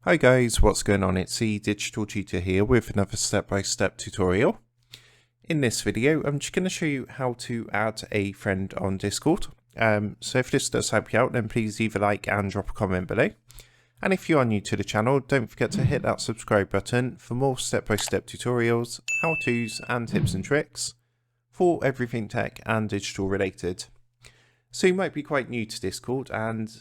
Hi guys, what's going on? It's the Digital Tutor here with another step-by-step tutorial. In this video, I'm just going to show you how to add a friend on Discord. So if this does help you out, then please leave a like and drop a comment below. And if you are new to the channel, don't forget to hit that subscribe button for more step-by-step tutorials, how-tos and tips and tricks for everything tech and digital related. So you might be quite new to Discord and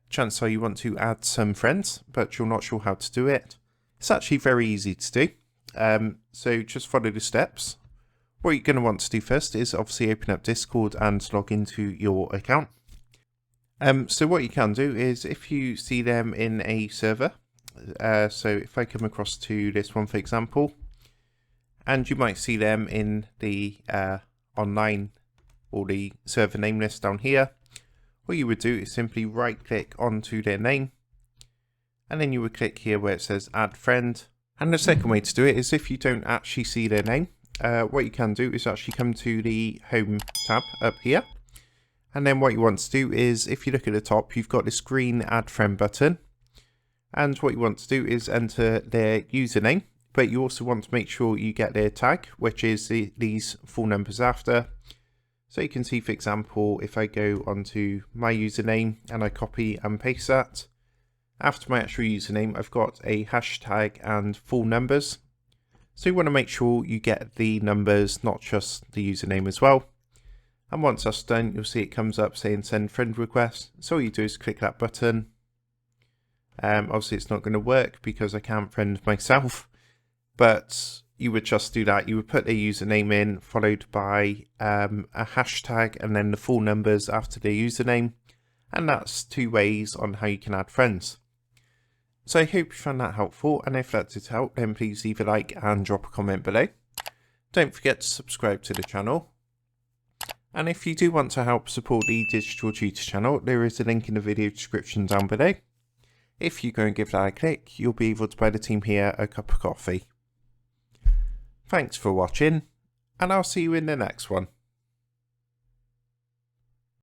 chances are you want to add some friends, but you're not sure how to do it. It's actually very easy to do. So just follow the steps. What you're going to want to do first is obviously open up Discord and log into your account. So what you can do is if you see them in a server, so if I come across to this one for example, and you might see them in the online or the server name list down here, what you would do is simply right click onto their name and then you would click here where it says add friend. And the second way to do it is if you don't actually see their name, what you can do is actually come to the home tab up here, and then what you want to do is if you look at the top you've got this green add friend button, and what you want to do is enter their username, but you also want to make sure you get their tag, which is these full numbers after. So you can see, for example, if I go onto my username and I copy and paste that, after my actual username, I've got a hashtag and full numbers. So you want to make sure you get the numbers, not just the username as well. And once that's done, you'll see it comes up saying send friend request. So all you do is click that button. Obviously it's not going to work because I can't friend myself, but you would just do that. You would put their username in, followed by a hashtag and then the full numbers after their username. And that's two ways on how you can add friends. So I hope you found that helpful, and if that did help, then please leave a like and drop a comment below. Don't forget to subscribe to the channel. And if you do want to help support the Digital Tutor channel, there is a link in the video description down below. If you go and give that a click, you'll be able to buy the team here a cup of coffee. Thanks for watching, and I'll see you in the next one.